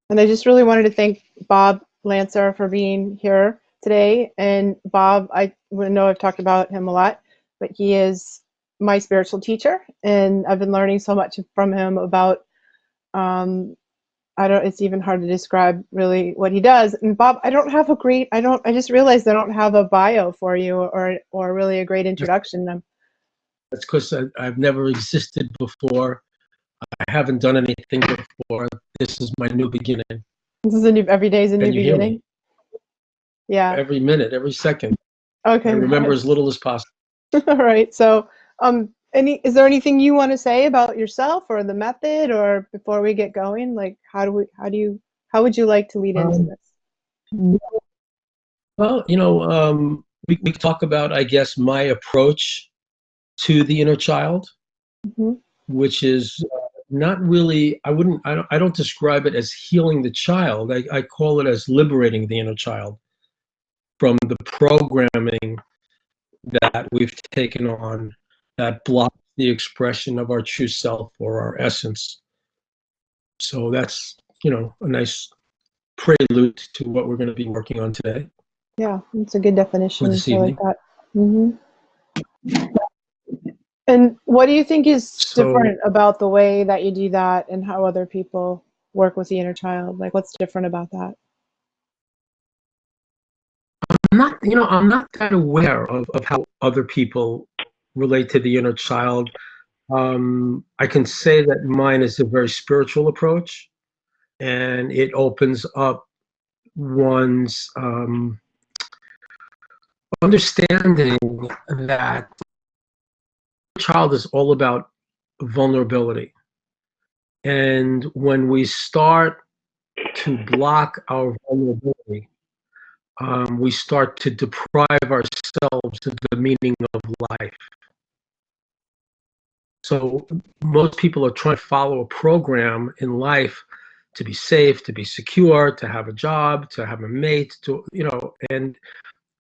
And I just really wanted to thank Bob Lancer for being here today. And Bob, I know I've talked about him a lot, but he is my spiritual teacher, and I've been learning so much from him about I don't, it's even hard to describe really what he does. And Bob, I just realized I don't have a bio for you or really a great introduction. That's because I've never existed before. I haven't done anything before. This is my new beginning. Every day is a new Can you hear me? beginning. Yeah. Every minute, every second. I Okay. remember as little as possible. All right. So, is there anything you want to say about yourself or the method, or before we get going? Like, how would you like to lead into Um, this? well, we talk about, I guess, my approach to the inner child, Hmm. which is not really, I don't describe it as healing the child. I call it as liberating the inner child from the programming that we've taken on that blocks the expression of our true self or our essence. So that's, a nice prelude to what we're going to be working on today Yeah, it's a good or definition. this I like evening. that. Hmm. And what do you think is So different about the way that you do that and how other people work with the inner child? Like, what's different about that? I'm not that aware of how other people relate to the inner child. I can say that mine is a very spiritual approach, and it opens up one's understanding that the child is all about vulnerability. And when we start to block our vulnerability, we start to deprive ourselves of the meaning of life. So most people are trying to follow a program in life to be safe, to be secure, to have a job, to have a mate, and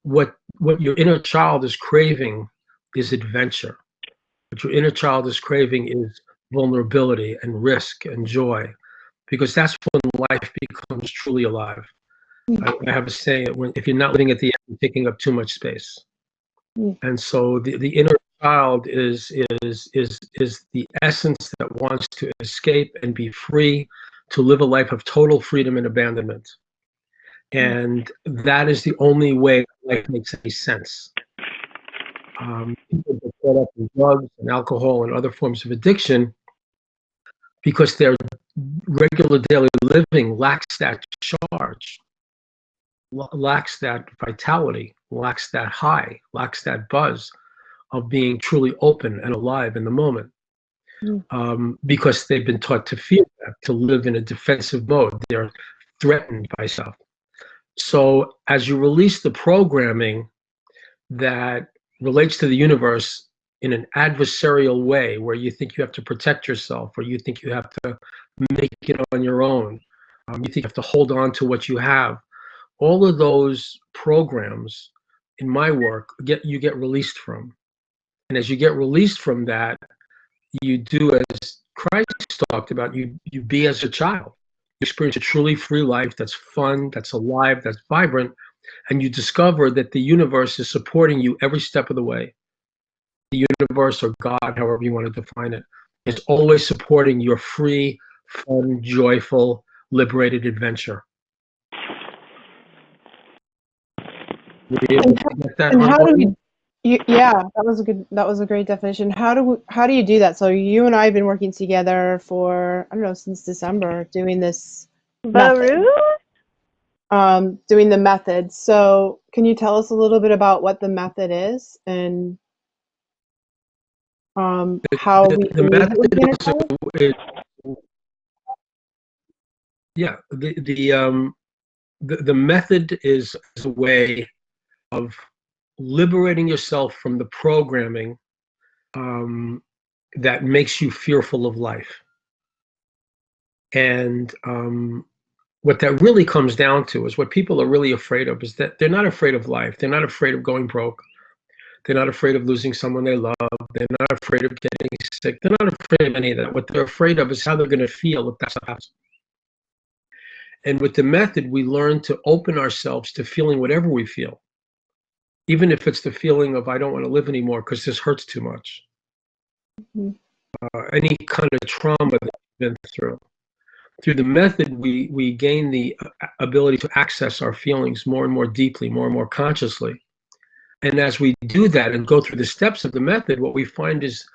what your inner child is craving is adventure. What your inner child is craving is vulnerability and risk and joy, because that's when life becomes truly alive. I have a saying that if you're not living at the end, you're taking up too much space. Mm. And so the inner child is the essence that wants to escape and be free, to live a life of total freedom and abandonment. And that is the only way life makes any sense. People get caught up in drugs and alcohol and other forms of addiction because their regular daily living lacks that charge, lacks that vitality, lacks that high, lacks that buzz of being truly open and alive in the moment, Mm. because they've been taught to fear that, to live in a defensive mode. They're threatened by stuff. So as you release the programming that relates to the universe in an adversarial way, where you think you have to protect yourself, or you think you have to make it on your own, you think you have to hold on to what you have, all of those programs in my work you get released from. And as you get released from that, you do as Christ talked about, you be as a child. You experience a truly free life that's fun, that's alive, that's vibrant, and you discover that the universe is supporting you every step of the way. The universe or God, however you want to define it, is always supporting your free, fun, joyful, liberated adventure. Were you able And, to get that and on how do board? we? Yeah, that was a great definition. How do you do that? So you and I have been working together for, I don't know, since December, doing this method, Baru? doing the method. So can you tell us a little bit about what the method is and how we The can use it with the inner child? method is yeah, the method is a way of liberating yourself from the programming um, that makes you fearful of life. And what that really comes down to is what people are really afraid of is that they're not afraid of life. They're not afraid of going broke. They're not afraid of losing someone they love. They're not afraid of getting sick. They're not afraid of any of that. What they're afraid of is how they're going to feel if that happens. And with the method, we learn to open ourselves to feeling whatever we feel, even if it's the feeling of, I don't want to live anymore because this hurts too much. Mhm. Any kind of trauma that we've been through. Through the method, we gain the ability to access our feelings more and more deeply, more and more consciously. And as we do that and go through the steps of the method, what we find is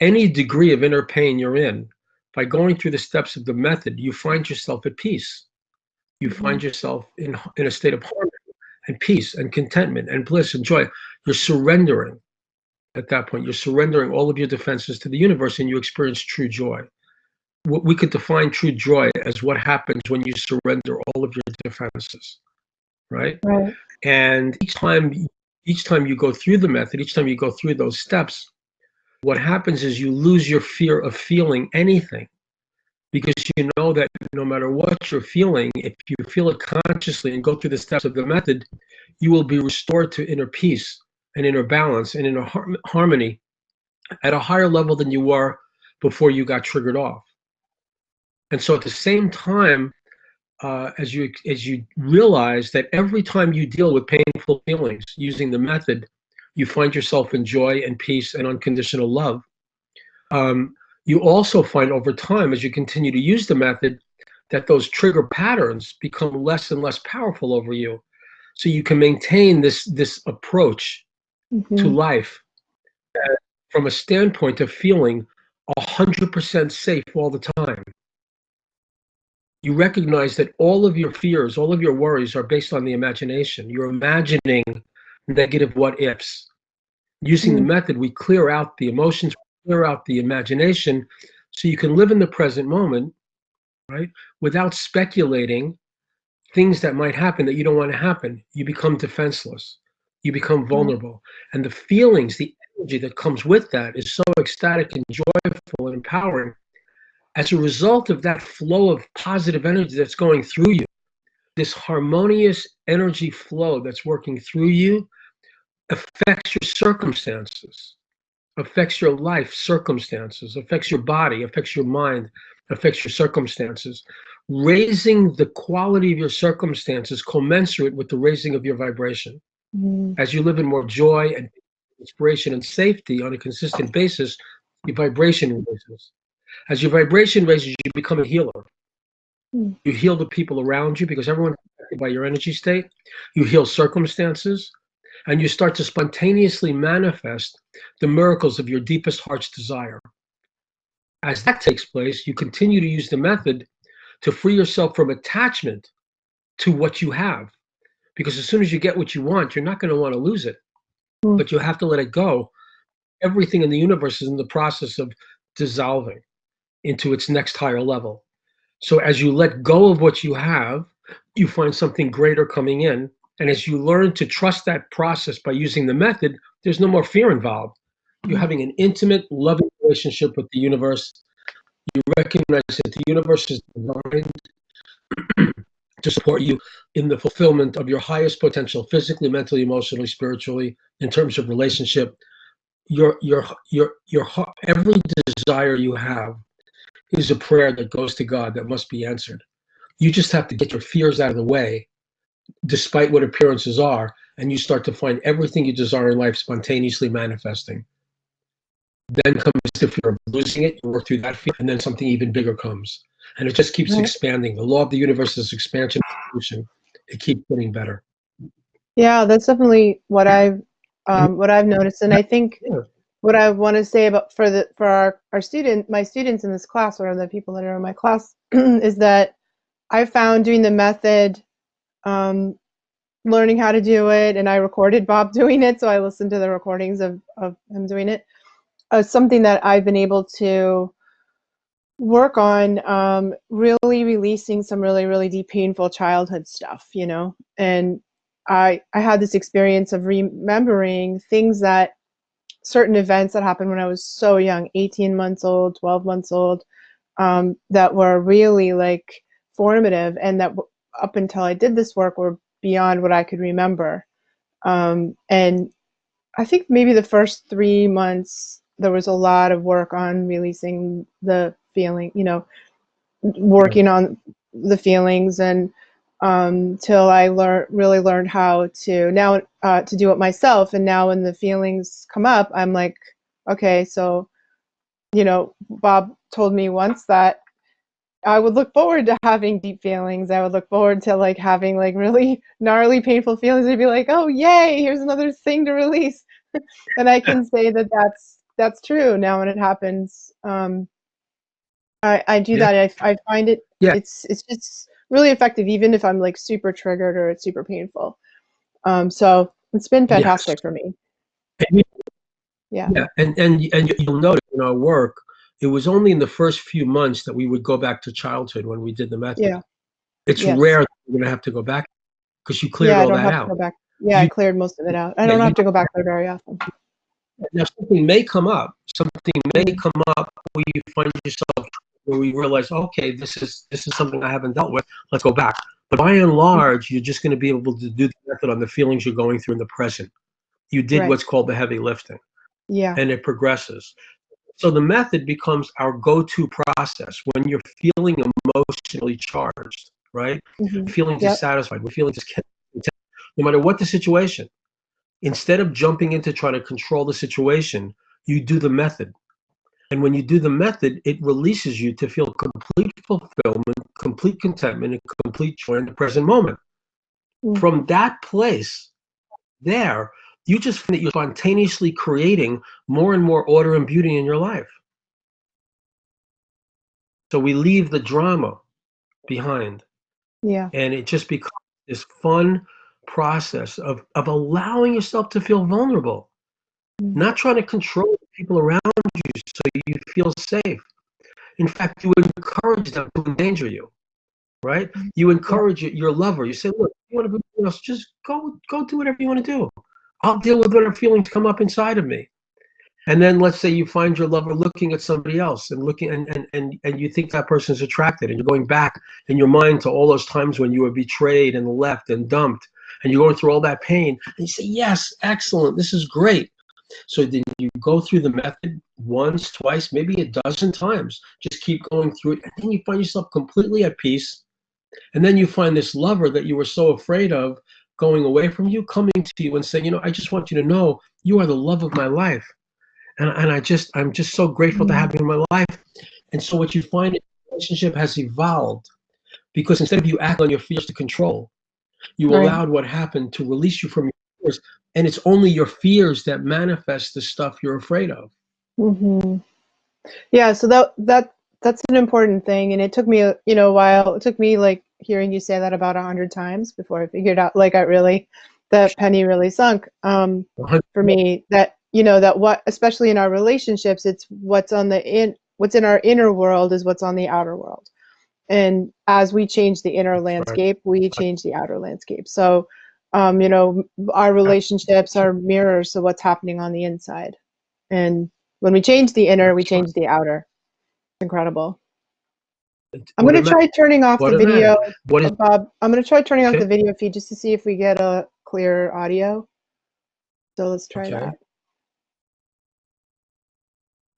any degree of inner pain you're in, by going through the steps of the method, you find yourself at peace. You find Mhm. yourself in a state of harmony and peace and contentment and bliss and joy. You're surrendering at that point. You're surrendering all of your defenses to the universe and you experience true joy. What we could define true joy as what happens when you surrender all of your defenses, right? Right. And each time you go through the method, each time you go through those steps, what happens is you lose your fear of feeling anything, because you know that no matter what you're feeling, if you feel it consciously and go through the steps of the method, you will be restored to inner peace and inner balance and inner harmony at a higher level than you were before you got triggered off. And so at the same time, as you realize that every time you deal with painful feelings using the method, you find yourself in joy and peace and unconditional love. Um, you also find over time, as you continue to use the method, that those trigger patterns become less and less powerful over you. So you can maintain this approach to Mhm. life from a standpoint of feeling 100% safe all the time. You recognize that all of your fears, all of your worries are based on the imagination. You're imagining negative what ifs. Using the Mhm. method, we clear out the emotions, clear out the imagination, so you can live in the present moment, right? Without speculating things that might happen that you don't want to happen. You become defenseless. You become Right. vulnerable. And the feelings, the energy that comes with that is so ecstatic and joyful and empowering. As a result of that flow of positive energy that's going through you, this harmonious energy flow that's working through you affects your circumstances, affects your life circumstances, affects your body, affects your mind, affects your circumstances. Raising the quality of your circumstances commensurate with the raising of your vibration. Mhm. As you live in more joy and inspiration and safety on a consistent basis, your vibration raises. As your vibration raises, you become a healer. Mhm. You heal the people around you because everyone's affected by your energy state. You heal circumstances, and you start to spontaneously manifest the miracles of your deepest heart's desire. As that takes place, you continue to use the method to free yourself from attachment to what you have. Because as soon as you get what you want, you're not going to want to lose it, Mhm. but you have to let it go. Everything in the universe is in the process of dissolving into its next higher level. So as you let go of what you have, you find something greater coming in. And as you learn to trust that process by using the method, there's no more fear involved. You're Mhm. having an intimate, loving relationship with the universe. You recognize that the universe is designed to support you in the fulfillment of your highest potential, physically, mentally, emotionally, spiritually, in terms of relationship. Your every desire you have is a prayer that goes to God that must be answered. You just have to get your fears out of the way, despite what appearances are, and you start to find everything you desire in life spontaneously manifesting. Then comes the fear of losing it. You work through that fear, and then something even bigger comes. And it just keeps Right. expanding. The law of the universe is expansion and evolution. It keeps getting better. Yeah, that's definitely And what I've noticed, and I think yeah, what I want to say about for our my students in this class, or the people that are in my class, is that I found doing the method, um, learning how to do it, and I recorded Bob doing it, so I listened to the recordings of him doing it. Something that I've been able to work on, really releasing some really deep painful childhood stuff, you know. And I had this experience of remembering things, that certain events that happened when I was so young, 18 months old, 12 months old, that were really like formative, and that up until I did this work were beyond what I could remember. And I think maybe the first 3 months there was a lot of work on releasing the feeling, you know, yeah, working on the feelings, and till I really learned how to now to do it myself. And now when the feelings come up, I'm like, okay, so Bob told me once that I would look forward to having deep feelings. I would look forward to like having like really gnarly, painful feelings. I'd be like, oh yay, here's another thing to release. And I can say that that's true now when it happens. I do Yeah. that. I find Yeah. it's just really effective, even if I'm like super triggered or it's super painful. So it's been Yes. fantastic for me. And Yeah, yeah, and you'll notice in our work, it was only in the first few months that we would go back to childhood when we did the method. yeah, It's yes, rare that you're going to have to go back because you cleared yeah. I all don't that have to go out. back. Yeah, I You cleared most of it out. I yeah, don't you have to go back there very often. now something may come up. Something may Mm, come up where you find yourself where we realize, okay, this is something I haven't dealt with. Let's go back. But by and mm, large, you're just going to be able to do the method on the feelings you're going through in the present. You did right. what's called the heavy lifting, Yeah. and it progresses. So the method becomes our go-to process when you're feeling emotionally charged, right? Hmm. Feeling Yep. dissatisfied, we're feeling discontent, no matter what the situation. Instead of jumping into trying to control the situation, you do the method. And when you do the method, it releases you to feel complete fulfillment, complete contentment, and complete joy in the present moment. Mm, From that place, there, you just find that you're spontaneously creating more and more order and beauty in your life. So we leave the drama behind, yeah. and it just becomes this fun process of allowing yourself to feel vulnerable, Mm, not trying to control the people around you so you feel safe. In fact, you encourage them to endanger you, right? mm, You yep. encourage your lover. You say, look, you want to be with us, just go do whatever you want to do. I'll deal with whatever feelings come up inside of me. And then let's say you find your lover looking at somebody else and looking and you think that person is attracted, and you're going back in your mind to all those times when you were betrayed and left and dumped, and you're going through all that pain, and you say, yes, excellent, this is great. So then you go through the method once, twice, maybe a dozen times. Just keep going through it, and then you find yourself completely at peace. And then you find this lover that you were so afraid of going away from you, coming to you and saying, I just want you to know you are the love of my life. And I'm just so grateful to Mm, have you in my life. And so what you find is the relationship has evolved because instead of you acting on your fears to control, you right. allowed what happened to release you from your fears. And it's only your fears that manifest the stuff you're afraid of. Hmm. Yeah. So that's an important thing, and it took me a while. It took me like hearing you say that about 100 times before I figured out like I really the penny really sunk. For me that that what especially in our relationships, it's what's in our inner world is what's on the outer world. And as we change the inner That's right. landscape, we change the outer landscape. So, our relationships That's right. are mirrors of what's happening on the inside. And when we change the inner, we That's right. change the outer. Incredible. It's I'm going to try automatic. turning off the video, Automatic. What is Bob. I'm going to try turning off okay? the video feed just to see if we get a clear audio. So let's try Okay. that.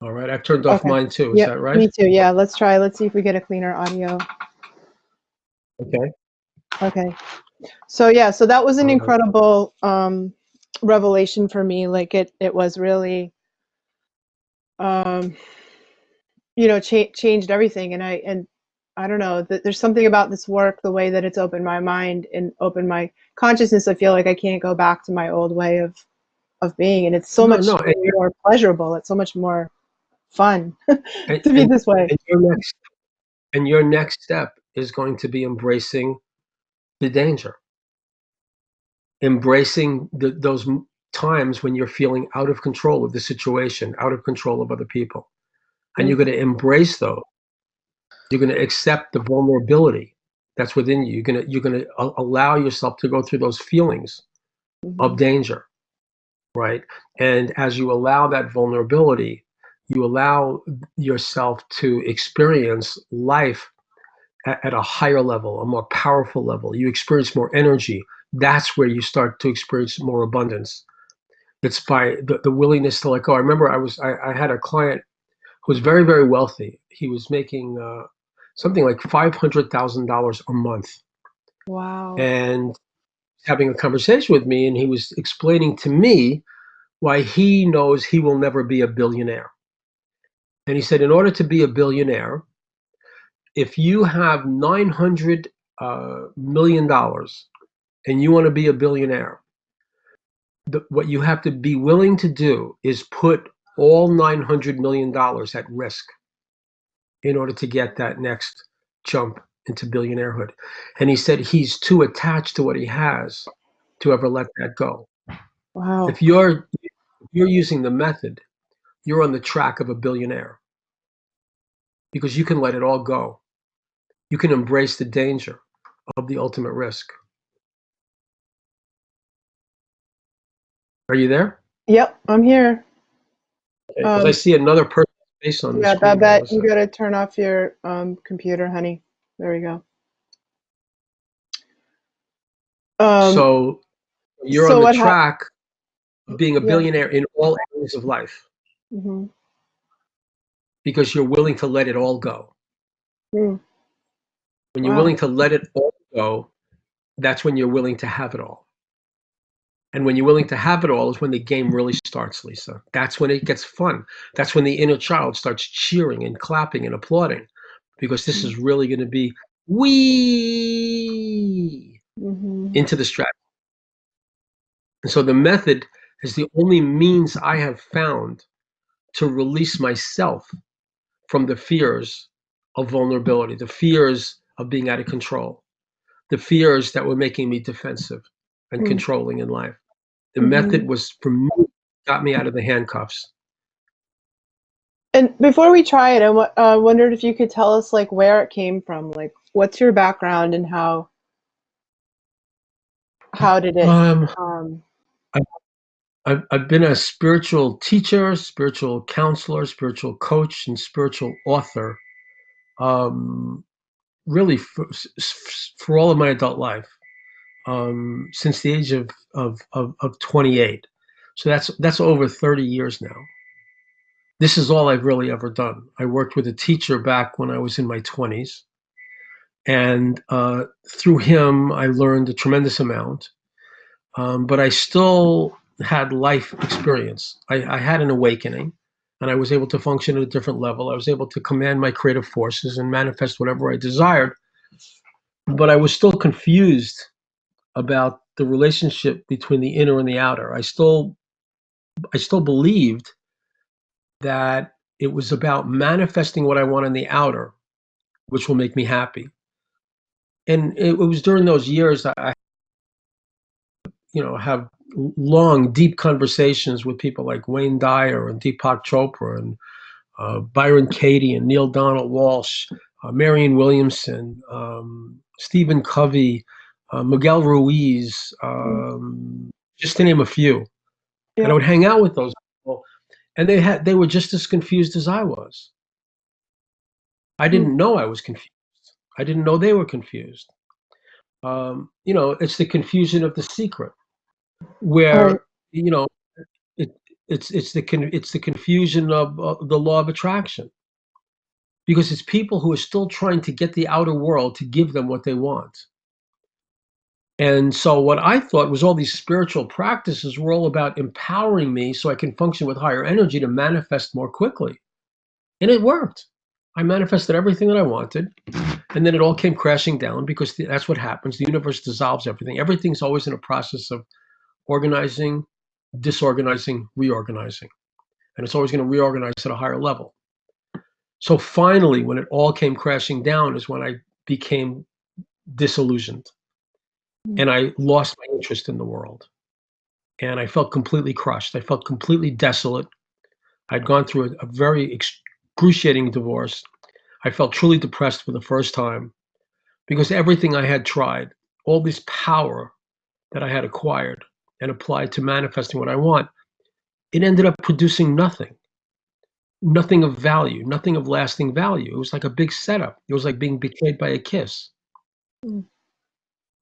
All right. I've turned off Okay. mine too. Is Yep. that right? Me too. Yeah. Let's try. Let's see if we get a cleaner audio. Okay. Okay. So yeah. So that was an All right. incredible revelation for me. Like it was really um, changed everything. And I don't know. There's something about this work, the way that it's opened my mind and opened my consciousness. I feel like I can't go back to my old way of being, and it's so No, no. much more pleasurable. It's so much more fun And, to be and, this way. and your next step is going to be embracing the danger, embracing those times when you're feeling out of control of the situation, out of control of other people, and you're going Mhm, to embrace those. You're going to accept the vulnerability that's within you. You're going to allow yourself to go through those feelings of mhm, danger, right? And as you allow that vulnerability, you allow yourself to experience life at a higher level, a more powerful level. You experience more energy. That's where you start to experience more abundance. It's by the willingness to let go. I remember I had a client who was very, very wealthy. He was making something like $500,000 a month. Wow. And having a conversation with me, and he was explaining to me why he knows he will never be a billionaire. And he said, in order to be a billionaire, if you have $900 million and you want to be a billionaire, what you have to be willing to do is put all $900 million at risk in order to get that next jump into billionairehood. And he said he's too attached to what he has to ever let that go. Wow. If you're using the method, you're on the track of a billionaire because you can let it all go. You can embrace the danger of the ultimate risk. Are you there? Yep, I'm here. Because I see another person's face on the Yeah, screen here. Babette, What's you that? gotta turn off your computer, honey. There we go. Um, So you're on so the what happened? track of being a Yeah. billionaire in all areas of life Mm-hmm. because you're willing to let it all go. Mm. When you're Wow. willing to let it all go, that's when you're willing to have it all. And when you're willing to have it all is when the game really starts, Lisa. That's when it gets fun. That's when the inner child starts cheering and clapping and applauding because this is really going to be we Mm-hmm. into the strategy. And so the method is the only means I have found to release myself from the fears of vulnerability, the fears of being out of control, the fears that were making me defensive and controlling in life. The Mm-hmm. method was for me, got me out of the handcuffs. And before we try it, I wondered if you could tell us like where it came from. Like, what's your background and how did it? Um, Um, I, I've been a spiritual teacher, spiritual counselor, spiritual coach, and spiritual author. Um, really, for all of my adult life, since the age of 28. So that's over 30 years now. This is all I've really ever done. I worked with a teacher back when I was in my 20s, and through him, I learned a tremendous amount. But I still had life experience. I had an awakening, and I was able to function at a different level. I was able to command my creative forces and manifest whatever I desired. But I was still confused about the relationship between the inner and the outer. I still believed that it was about manifesting what I want in the outer, which will make me happy. And it was during those years I have long, deep conversations with people like Wayne Dyer and Deepak Chopra and Byron Katie and Neil Donald Walsh, Marianne Williamson, Stephen Covey, Miguel Ruiz, just to name a few. And I yeah. would hang out with those people, and they were just as confused as I was. I Mm. didn't know I was confused. I didn't know they were confused. It's the confusion of the secret, Right. where you know it, it's the confusion of the law of attraction, because it's people who are still trying to get the outer world to give them what they want. And so what I thought was all these spiritual practices were all about empowering me so I can function with higher energy to manifest more quickly. And it worked. I manifested everything that I wanted. And then it all came crashing down because that's what happens. The universe dissolves everything. Everything's always in a process of organizing, disorganizing, reorganizing. And it's always going to reorganize at a higher level. So finally, when it all came crashing down, is when I became disillusioned Mm. and I lost my interest in the world. And I felt completely crushed. I felt completely desolate. I'd gone through a very excruciating divorce. I felt truly depressed for the first time because everything I had tried, all this power that I had acquired and applied to manifesting what I want, it ended up producing nothing of value, nothing of lasting value. It was like a big setup. It was like being betrayed by a kiss. Mm.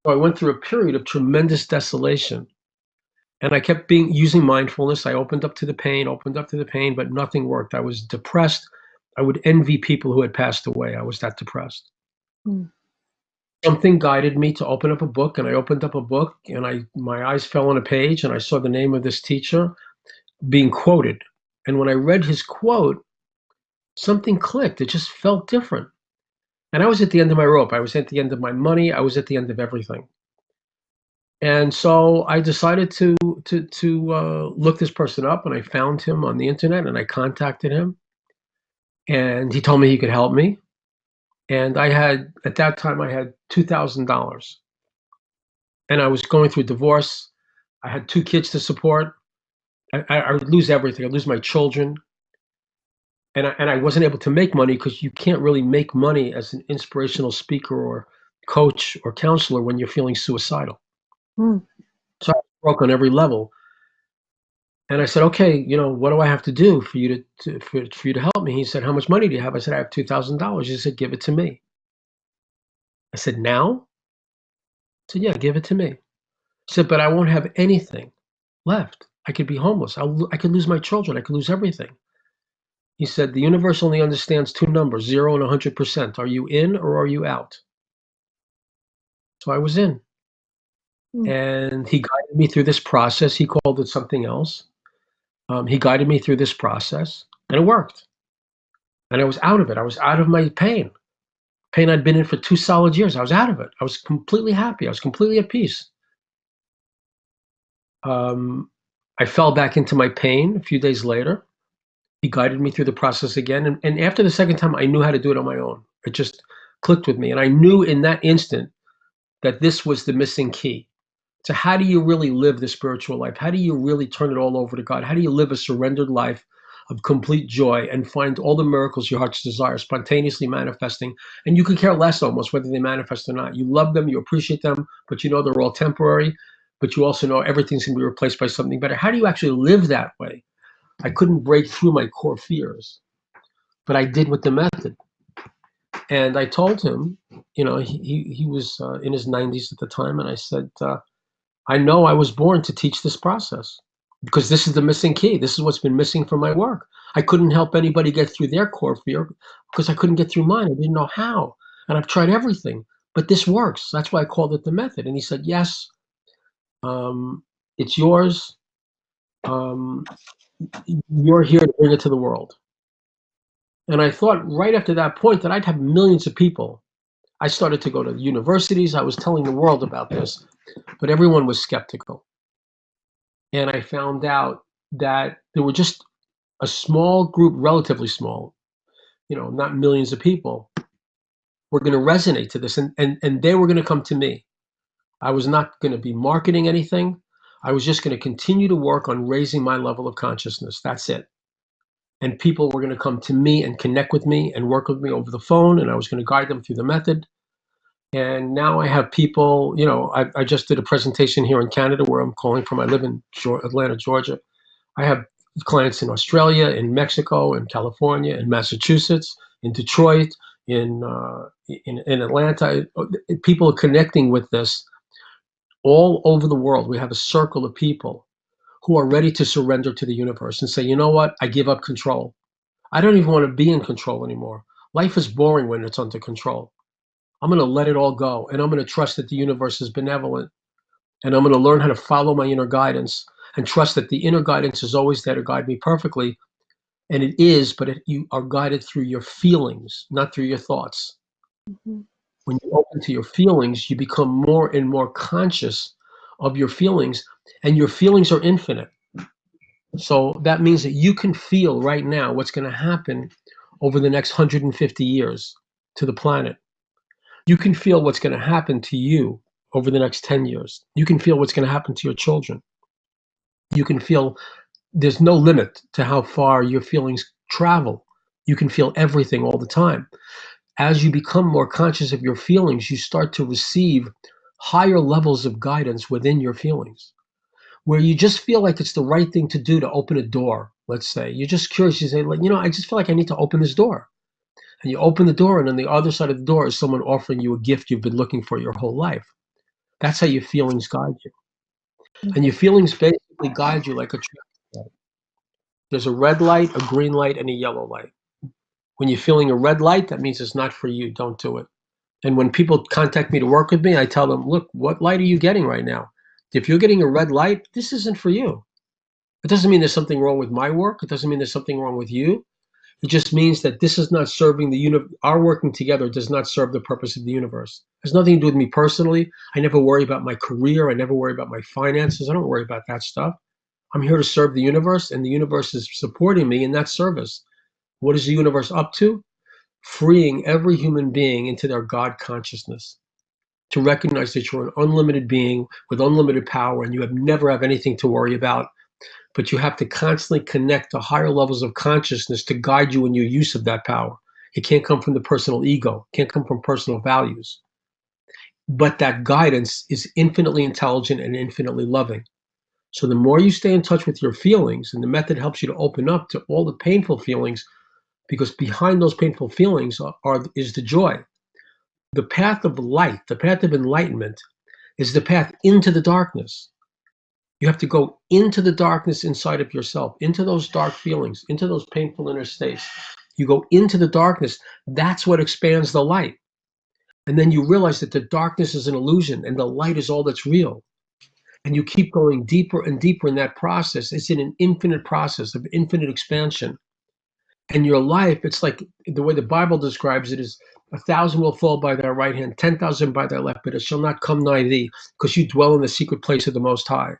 So I went through a period of tremendous desolation, and I kept using mindfulness. I opened up to the pain, but nothing worked. I was depressed. I would envy people who had passed away. I was that depressed. Mm. Something guided me to open up a book, and I opened up a book, and my eyes fell on a page, and I saw the name of this teacher being quoted. And when I read his quote, something clicked. It just felt different. And I was at the end of my rope. I was at the end of my money. I was at the end of everything. And so I decided to look this person up, and I found him on the internet, and I contacted him, and he told me he could help me. And I had at that time I had $2,000, and I was going through divorce. I had 2 kids to support. I would lose everything. I'd lose my children, and I wasn't able to make money because you can't really make money as an inspirational speaker or coach or counselor when you're feeling suicidal. Mm. So I was broke on every level. And I said, "Okay, what do I have to do for you for you to help me?" He said, "How much money do you have?" I said, "I have $2,000." He said, "Give it to me." I said, "Now?" I said, "Yeah, give it to me." He said, "But I won't have anything left. I could be homeless. I could lose my children. I could lose everything." He said, "The universe only understands 2 numbers, 0 and 100%. Are you in or are you out?" So I was in. Mm. And he guided me through this process. He called it something else. He guided me through this process, and it worked. And I was out of it. I was out of my pain I'd been in for 2 solid years. I was out of it. I was completely happy. I was completely at peace. Um, I fell back into my pain a few days later. He guided me through the process again, and after the second time, I knew how to do it on my own. It just clicked with me, and I knew in that instant that this was the missing key. So how do you really live the spiritual life? How do you really turn it all over to God? How do you live a surrendered life of complete joy and find all the miracles your heart's desire spontaneously manifesting? And you could care less almost whether they manifest or not. You love them, you appreciate them, but you know they're all temporary, but you also know everything's going to be replaced by something better. How do you actually live that way? I couldn't break through my core fears, but I did with the method. And I told him, he was in his 90s at the time, and I said, I know I was born to teach this process because this is the missing key. This is what's been missing from my work. I couldn't help anybody get through their core fear because I couldn't get through mine. I didn't know how. And I've tried everything, but this works. That's why I called it the method. And he said, yes, um, it's yours. Um, you're here to bring it to the world. And I thought right after that point that I'd have millions of people. I started to go to universities. I was telling the world about this, but everyone was skeptical. And I found out that there were just a small group, relatively small, not millions of people, were going to resonate to this, and they were going to come to me. I was not going to be marketing anything. I was just going to continue to work on raising my level of consciousness. That's it. And people were going to come to me and connect with me and work with me over the phone, and I was going to guide them through the method. And now I have people, I just did a presentation here in Canada where I'm calling from. I live in Atlanta, Georgia. I have clients in Australia, in Mexico, in California, in Massachusetts, in Detroit, in Atlanta. People are connecting with this all over the world. We have a circle of people who are ready to surrender to the universe and say, you know what? I give up control. I don't even want to be in control anymore. Life is boring when it's under control. I'm going to let it all go, and I'm going to trust that the universe is benevolent, and I'm going to learn how to follow my inner guidance and trust that the inner guidance is always there to guide me perfectly. And it is, but you are guided through your feelings, not through your thoughts. Mhm. When you open to your feelings, you become more and more conscious of your feelings, and your feelings are infinite. So that means that you can feel right now what's going to happen over the next 150 years to the planet. You can feel what's going to happen to you over the next 10 years. You can feel what's going to happen to your children. You can feel there's no limit to how far your feelings travel. You can feel everything all the time. As you become more conscious of your feelings, you start to receive higher levels of guidance within your feelings, where you just feel like it's the right thing to do to open a door. Let's say you're just curious. You say, like, I just feel like I need to open this door. And you open the door, and on the other side of the door is someone offering you a gift you've been looking for your whole life. That's how your feelings guide you. And your feelings basically guide you like a traffic light. There's a red light, a green light, and a yellow light. When you're feeling a red light, that means it's not for you. Don't do it. And when people contact me to work with me, I tell them, look, what light are you getting right now? If you're getting a red light, this isn't for you. It doesn't mean there's something wrong with my work. It doesn't mean there's something wrong with you. It just means that this is not serving the universe. Our working together does not serve the purpose of the universe. It has nothing to do with me personally. I never worry about my career. I never worry about my finances. I don't worry about that stuff. I'm here to serve the universe, and the universe is supporting me in that service. What is the universe up to? Freeing every human being into their God consciousness, to recognize that you're an unlimited being with unlimited power, and you never have anything to worry about, but you have to constantly connect to higher levels of consciousness to guide you in your use of that power. It can't come from the personal ego, it can't come from personal values. But that guidance is infinitely intelligent and infinitely loving. So the more you stay in touch with your feelings, and the method helps you to open up to all the painful feelings, because behind those painful feelings is the joy. The path of light, the path of enlightenment, is the path into the darkness. You have to go into the darkness inside of yourself, into those dark feelings, into those painful inner states. You go into the darkness. That's what expands the light. And then you realize that the darkness is an illusion and the light is all that's real. And you keep going deeper and deeper in that process. It's in an infinite process of infinite expansion. And your life, it's like the way the Bible describes it is 1,000 will fall by thy right hand, 10,000 by thy left, but it shall not come nigh thee, because you dwell in the secret place of the Most High.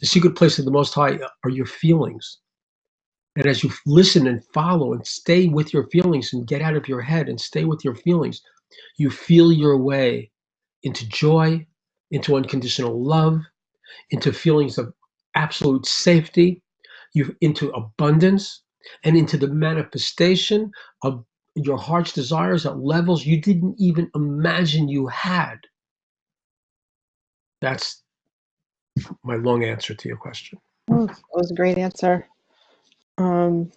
The secret place of the Most High are your feelings. And as you listen and follow and stay with your feelings and get out of your head and stay with your feelings, you feel your way into joy, into unconditional love, into feelings of absolute safety, into abundance, and into the manifestation of your heart's desires at levels you didn't even imagine you had. That's my long answer to your question. That was a great answer. That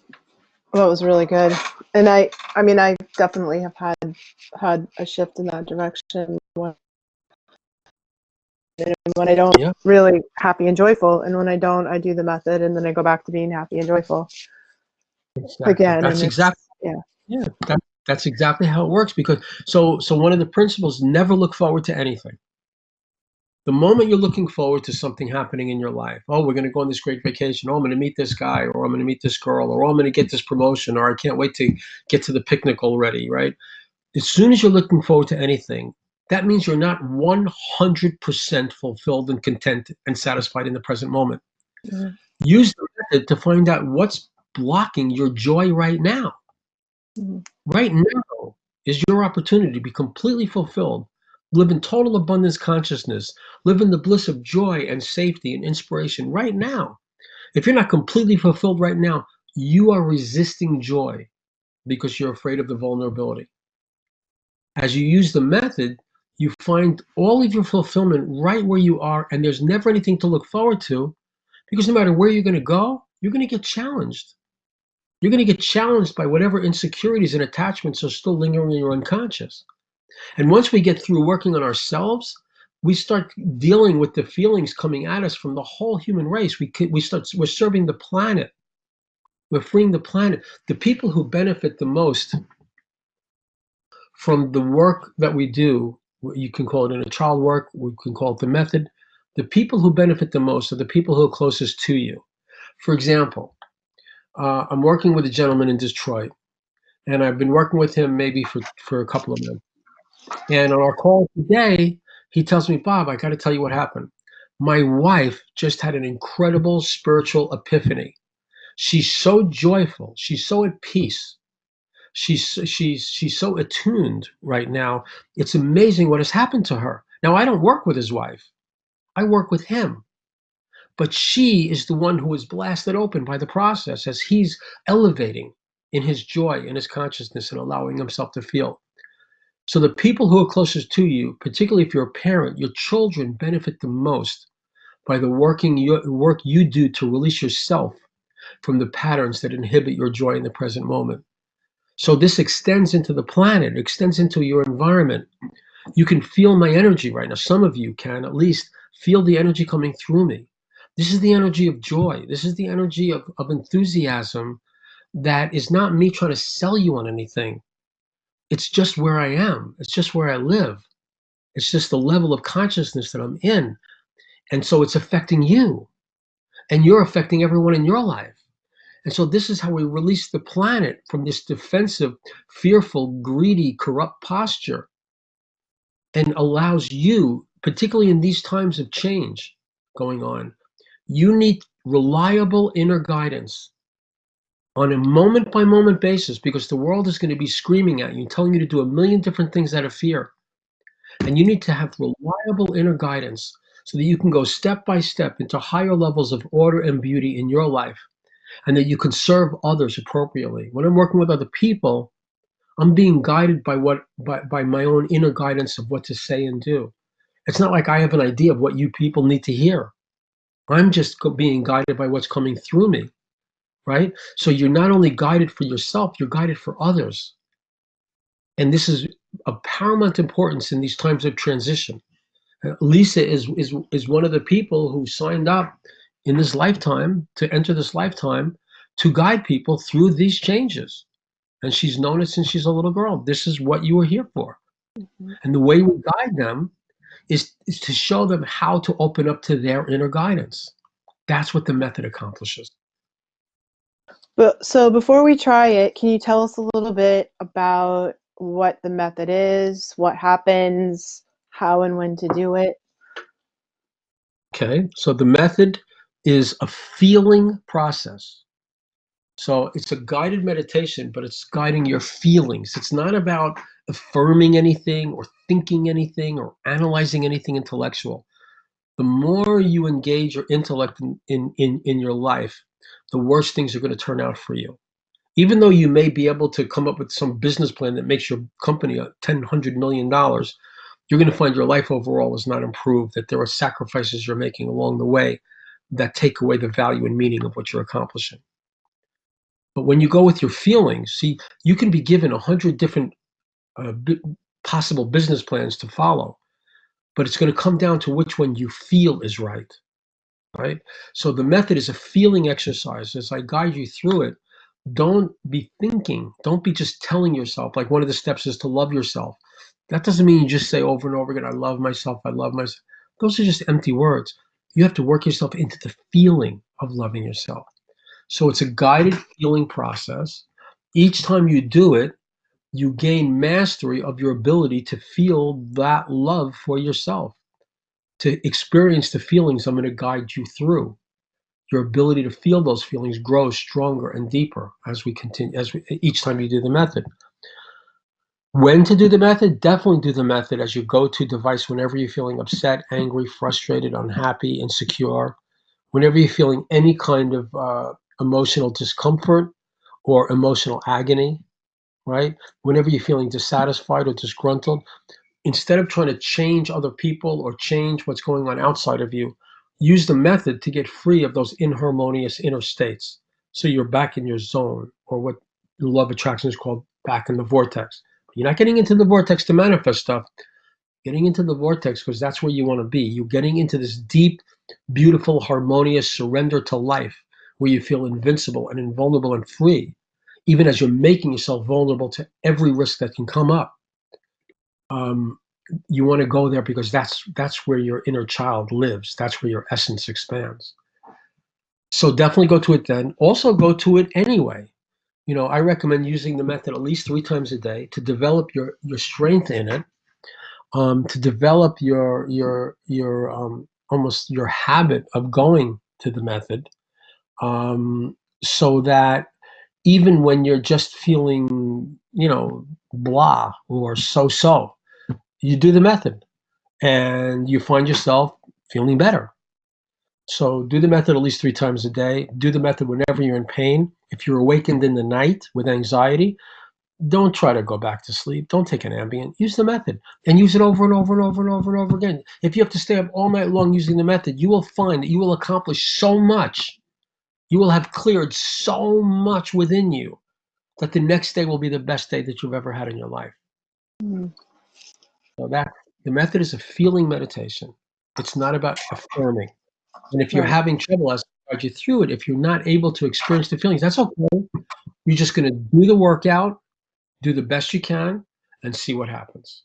was really good. And I mean, I definitely have had a shift in that direction when I don't really happy and joyful, and when I don't, I do the method, and then I go back to being happy and joyful again. That's And exactly that's exactly how it works. Because so one of the principles: never look forward to anything. The moment you're looking forward to something happening in your life, oh, we're going to go on this great vacation. Oh, I'm going to meet this guy, or I'm going to meet this girl, or oh, I'm going to get this promotion, or I can't wait to get to the picnic already, right? As soon as you're looking forward to anything, that means you're not 100% fulfilled and content and satisfied in the present moment. Mhm. Use the method to find out what's blocking your joy right now. Mhm. Right now is your opportunity to be completely fulfilled, live in total abundance consciousness, live in the bliss of joy and safety and inspiration right now. If you're not completely fulfilled right now, you are resisting joy because you're afraid of the vulnerability. As you use the method, you find all of your fulfillment right where you are, and there's never anything to look forward to, because no matter where you're going to go, you're going to get challenged. You're going to get challenged by whatever insecurities and attachments are still lingering in your unconscious. And once we get through working on ourselves, we start dealing with the feelings coming at us from the whole human race. We're serving the planet. We're freeing the planet. The people who benefit the most from the work that we do, you can call it inner child work, we can call it the method. The people who benefit the most are the people who are closest to you. For example, I'm working with a gentleman in Detroit, and I've been working with him maybe for a couple of months. And on our call today, he tells me, Bob, I got to tell you what happened. My wife just had an incredible spiritual epiphany. She's so joyful. She's so at peace. She's so attuned right now. It's amazing what has happened to her. Now, I don't work with his wife. I work with him. But she is the one who is blasted open by the process as he's elevating in his joy, in his consciousness, and allowing himself to feel. So the people who are closest to you, particularly if you're a parent, your children benefit the most by the work you do to release yourself from the patterns that inhibit your joy in the present moment. So this extends into the planet, it extends into your environment. You can feel my energy right now. Some of you can at least feel the energy coming through me. This is the energy of joy. This is the energy of enthusiasm that is not me trying to sell you on anything. It's just where I am. It's just where I live. It's just the level of consciousness that I'm in. And so it's affecting you, and you're affecting everyone in your life. And so this is how we release the planet from this defensive, fearful, greedy, corrupt posture, and allows you, particularly in these times of change going on, you need reliable inner guidance on a moment by moment basis, because the world is going to be screaming at you, telling you to do a million different things out of fear. And you need to have reliable inner guidance so that you can go step by step into higher levels of order and beauty in your life, and that you can serve others appropriately. When I'm working with other people, I'm being guided by my own inner guidance of what to say and do. It's not like I have an idea of what you people need to hear. I'm just being guided by what's coming through me, right? So you're not only guided for yourself, you're guided for others. And this is of paramount importance in these times of transition. Lisa is one of the people who signed up in this lifetime to enter this lifetime to guide people through these changes. And she's known it since she's a little girl. This is what you were here for. Mhm. And the way we guide them is to show them how to open up to their inner guidance. That's what the method accomplishes. But so before we try it, can you tell us a little bit about what the method is, what happens, how and when to do it? Okay, so the method is a feeling process. So it's a guided meditation, but it's guiding your feelings. It's not about affirming anything or thinking anything or analyzing anything intellectual. The more you engage your intellect in your life, the worse things are going to turn out for you. Even though you may be able to come up with some business plan that makes your company a $100 million, you're going to find your life overall is not improved, that there are sacrifices you're making along the way that take away the value and meaning of what you're accomplishing. But when you go with your feelings, see, you can be given 100 different uh, possible business plans to follow, but it's going to come down to which one you feel is right. Right? So the method is a feeling exercise. As I guide you through it, don't be thinking, don't be just telling yourself, like one of the steps is to love yourself. That doesn't mean you just say over and over again, I love myself, I love myself. Those are just empty words. You have to work yourself into the feeling of loving yourself. So it's a guided feeling process. Each time you do it, you gain mastery of your ability to feel that love for yourself, to experience the feelings I'm going to guide you through. Your ability to feel those feelings grows stronger and deeper as we continue, each time you do the method. When to do the method? Definitely do the method as your go-to device whenever you're feeling upset, angry, frustrated, unhappy, insecure, whenever you're feeling any kind of emotional discomfort or emotional agony, right? Whenever you're feeling dissatisfied or disgruntled, instead of trying to change other people or change what's going on outside of you, use the method to get free of those inharmonious inner states. So you're back in your zone, or what the law of attraction is called back in the vortex. You're not getting into the vortex to manifest stuff, getting into the vortex because that's where you want to be. You're getting into this deep, beautiful, harmonious surrender to life where you feel invincible and invulnerable and free, even as you're making yourself vulnerable to every risk that can come up. Um, you want to go there because that's where your inner child lives. That's where your essence expands. So definitely go to it then. Also go to it anyway. I recommend using the method at least 3 times a day to develop your strength in it, to develop your almost your habit of going to the method, so that even when you're just feeling, blah or so, you do the method and you find yourself feeling better. So do the method at least 3 times a day. Do the method whenever you're in pain. If you're awakened in the night with anxiety, don't try to go back to sleep. Don't take an Ambien. Use the method and use it over and over and over and over and over again. If you have to stay up all night long using the method, you will find that you will accomplish so much. You will have cleared so much within you that the next day will be the best day that you've ever had in your life. Mm. So that the method is a feeling meditation. It's not about affirming. And if you're Right. having trouble as I guide you through it, if you're not able to experience the feelings, that's okay. You're just going to do the workout, do the best you can, and see what happens.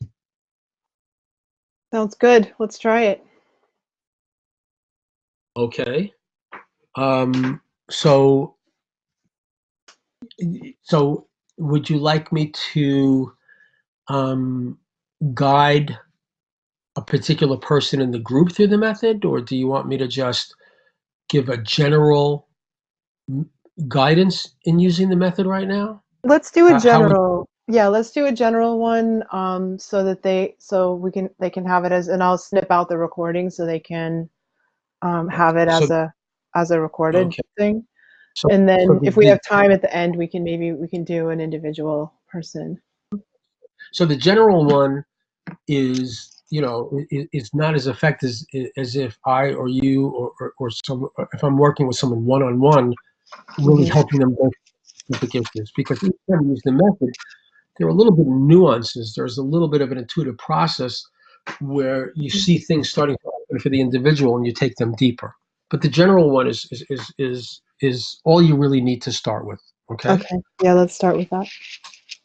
Sounds good. Let's try it. Okay. So, so would you like me to guide a particular person in the group through the method, or do you want me to just give a general guidance in using the method right now? Let's do a How would general. Yeah, let's do a general one, so that they can have it as, and I'll snip out the recording so they can have it so as a recorded okay thing. so And so then the, if we the have time at the end, we can do an individual person. so the general one is, is not as effective as if I or you or some, if I'm working with someone one on one, really Hmm. helping them go through specific issues. Because each time you use the method, there are a little bit of nuances. There's a little bit of an intuitive process where you see things starting to open for the individual and you take them deeper. But the general one is all you really need to start with. Okay. Okay. Yeah, let's start with that.